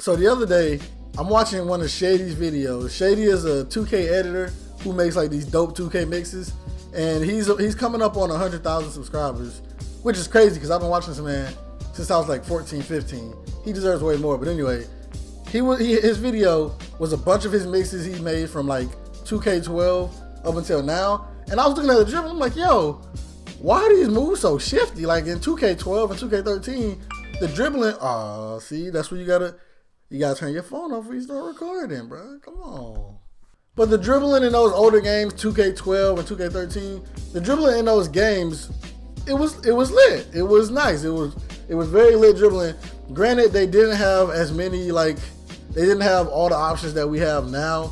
So the other day, I'm watching one of Shady's videos. Shady is a 2K editor who makes like these dope 2K mixes, and he's coming up on 100,000 subscribers, which is crazy because I've been watching this man since I was like 14, 15. He deserves way more, but anyway, his video was a bunch of his mixes he made from like 2K12 up until now, and I was looking at the dribble. I'm like, yo, why are these moves so shifty? Like in 2K12 and 2K13, the dribbling. See, that's where you gotta turn your phone off before you start recording, bro. Come on. But the dribbling in those older games, 2K12 and 2K13, the dribbling in those games, it was lit. It was nice. It was very lit dribbling. Granted, they didn't have as many, like, they didn't have all the options that we have now.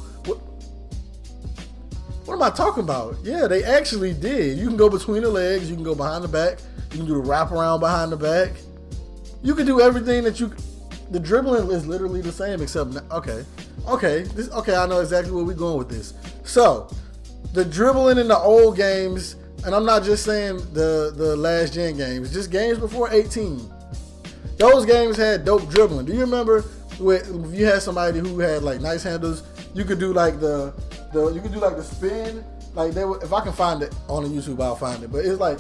What am I talking about? Yeah, they actually did. You can go between the legs. You can go behind the back. You can do the wraparound behind the back. You can do everything that you. The dribbling is literally the same, except okay. I know exactly where we're going with this. So, the dribbling in the old games, and I'm not just saying the last gen games, just games before 18. Those games had dope dribbling. Do you remember if you had somebody who had like nice handles? You could do like the spin. Like if I can find it on the YouTube, I'll find it. But it's like,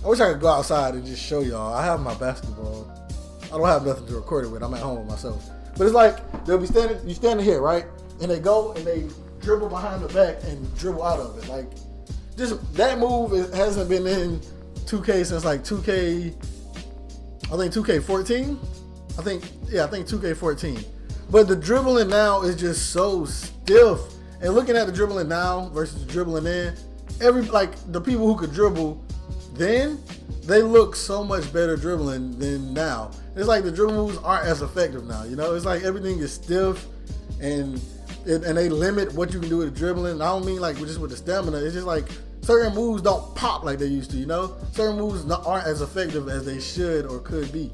I wish I could go outside and just show y'all. I have my basketball. I don't have nothing to record it with. I'm at home with myself. But it's like you standing here, right? And they go and they dribble behind the back and dribble out of it. Like, just that move hasn't been in 2K since like 2K. I think 2K14. I think 2K14. But the dribbling now is just so stiff. And looking at the dribbling now versus the dribbling then, the people who could dribble then, they look so much better dribbling than now. It's like the dribble moves aren't as effective now. You know, it's like everything is stiff, and they limit what you can do with dribbling. I don't mean like just with the stamina. It's just like certain moves don't pop like they used to. You know, certain moves aren't as effective as they should or could be.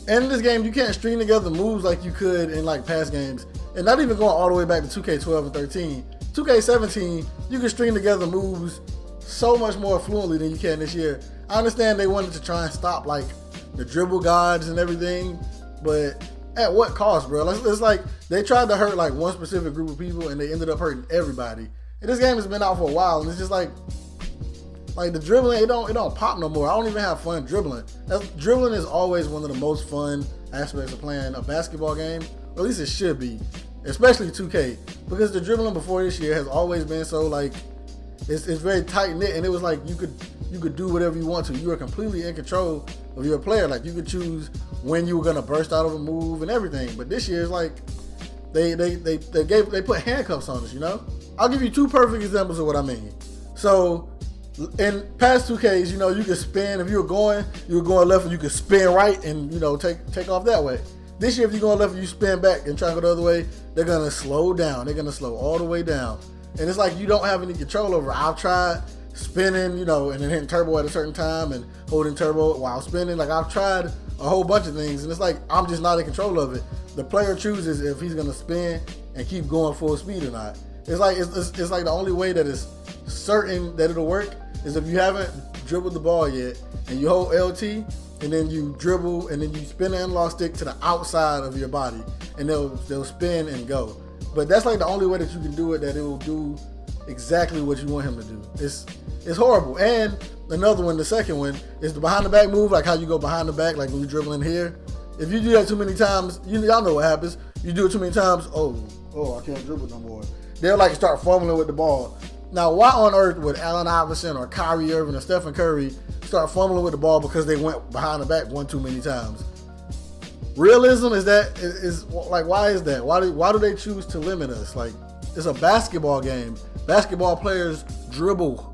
And in this game, you can't string together moves like you could in like past games. And not even going all the way back to 2K12 and 13. 2K17, you can string together moves so much more fluently than you can this year. I understand they wanted to try and stop like the dribble gods and everything, but at what cost, bro? It's like they tried to hurt like one specific group of people and they ended up hurting everybody. And this game has been out for a while, and it's just like the dribbling, it don't pop no more. I don't even have fun dribbling. Dribbling is always one of the most fun aspects of playing a basketball game, or at least it should be, especially 2K, because the dribbling before this year has always been so like it's very tight knit, and it was like you could do whatever you want to. You were completely in control of your player. Like you could choose when you were gonna burst out of a move and everything. But this year it's like they put handcuffs on us. You know, I'll give you two perfect examples of what I mean. So in past 2Ks, you know, you could spin. If you were going left, and you could spin right and, you know, take off that way. This year, if you're going left and you spin back and try to go the other way, they're gonna slow down. They're gonna slow all the way down. And it's like you don't have any control over it. I've tried spinning, you know, and then hitting turbo at a certain time and holding turbo while spinning. Like I've tried a whole bunch of things, and it's like I'm just not in control of it. The player chooses if he's gonna spin and keep going full speed or not. It's like it's like the only way that is certain that it'll work is if you haven't dribbled the ball yet and you hold LT and then you dribble and then you spin the analog stick to the outside of your body and they'll spin and go. But that's like the only way that you can do it, that it will do exactly what you want him to do. It's horrible. And another one, the second one, is the behind the back move, like how you go behind the back, like when you're dribbling here. If you do that too many times, y'all know what happens. You do it too many times, oh, I can't dribble no more. They'll like start fumbling with the ball. Now, why on earth would Allen Iverson or Kyrie Irving or Stephen Curry start fumbling with the ball because they went behind the back one too many times? Realism is like, why is that? Why do they choose to limit us? Like, it's a basketball game. Basketball players dribble.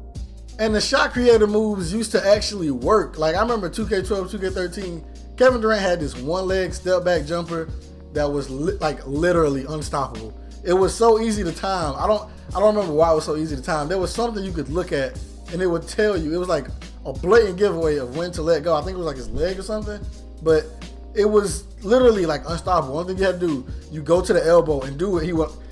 And the shot creator moves used to actually work. Like, I remember 2K12, 2K13, Kevin Durant had this one leg step back jumper that was literally unstoppable. It was so easy to time. I don't remember why it was so easy to time. There was something you could look at and it would tell you. It was like a blatant giveaway of when to let go. I think it was like his leg or something. But it was literally like unstoppable. One thing you had to do, you go to the elbow and do it.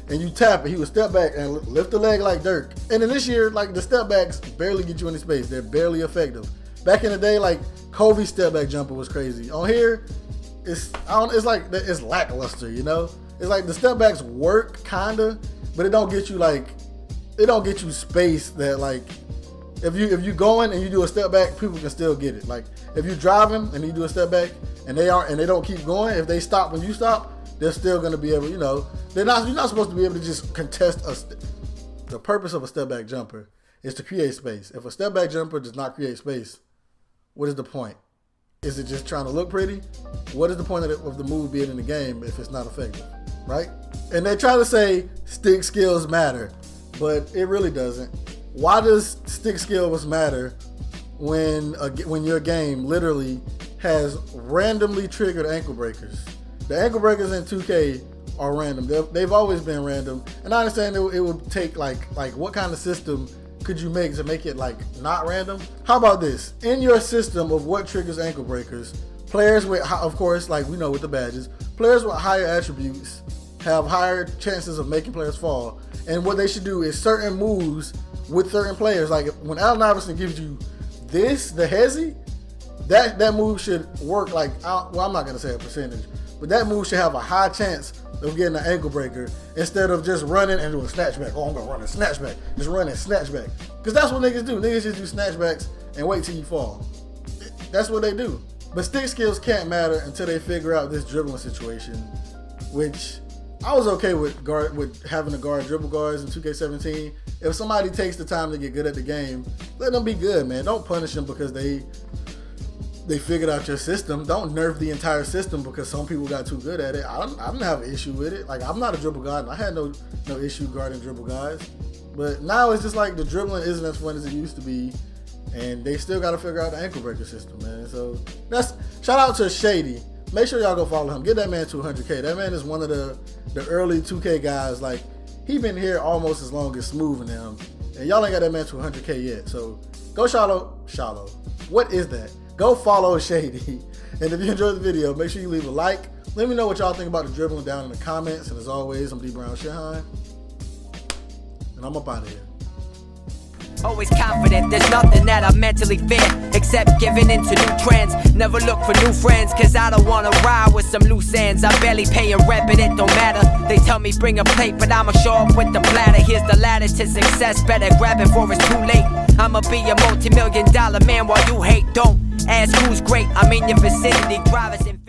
And you tap it. He would step back and lift the leg like Dirk. And then this year, like the step backs barely get you any space. They're barely effective. Back in the day, like Kobe's step back jumper was crazy. On here, it's lackluster, you know. It's like the step backs work kinda, but it don't get you space that like if you going and you do a step back, people can still get it. Like if you driving and you do a step back and they don't keep going, if they stop when you stop, they're still gonna be able, you know, you're not supposed to be able to just contest the purpose of a step back jumper is to create space. If a step back jumper does not create space, what is the point? Is it just trying to look pretty? What is the point of the move being in the game if it's not effective, right? And they try to say stick skills matter, but it really doesn't. Why does stick skills matter when your game literally has randomly triggered ankle breakers? The ankle breakers in 2K are random. They've always been random, and I understand it would take like what kind of system could you make to make it like not random? How about this? In your system of what triggers ankle breakers, players with, of course, like we know with the badges, players with higher attributes have higher chances of making players fall. And what they should do is certain moves with certain players. Like when Allen Iverson gives you this, the hezzy, that move should work like, well, I'm not gonna say a percentage, but that move should have a high chance of getting an ankle breaker instead of just running and doing snatchback. Oh, I'm gonna run a snatchback. Just run and snatchback. Because that's what niggas do. Niggas just do snatchbacks and wait till you fall. That's what they do. But stick skills can't matter until they figure out this dribbling situation, which I was okay with having to guard dribble guards in 2K17. If somebody takes the time to get good at the game, let them be good, man. Don't punish them because they figured out your system. Don't nerf the entire system because some people got too good at it. I don't have an issue with it. Like, I'm not a dribble guard, and I had no issue guarding dribble guys. But now it's just like the dribbling isn't as fun as it used to be, and they still got to figure out the ankle breaker system, man. So that's shout out to Shady. Make sure y'all go follow him. Get that man to 100K. That man is one of the early 2K guys. Like, he been here almost as long as Smooth and them, and y'all ain't got that man to 100K yet. So go Shallow. What is that? Go follow Shady. And if you enjoyed the video, make sure you leave a like. Let me know what y'all think about the dribbling down in the comments. And as always, I'm D Brown Shahan, and I'm up out of here. Always confident, there's nothing that I mentally fear except giving into new trends. Never look for new friends, cause I don't wanna ride with some loose ends. I barely pay a rent, but it don't matter. They tell me bring a plate, but I'ma show up with the platter. Here's the ladder to success, better grab it before it's too late. I'ma be a multi-million-dollar man while you hate. Don't ask who's great, I'm in your vicinity, drivers in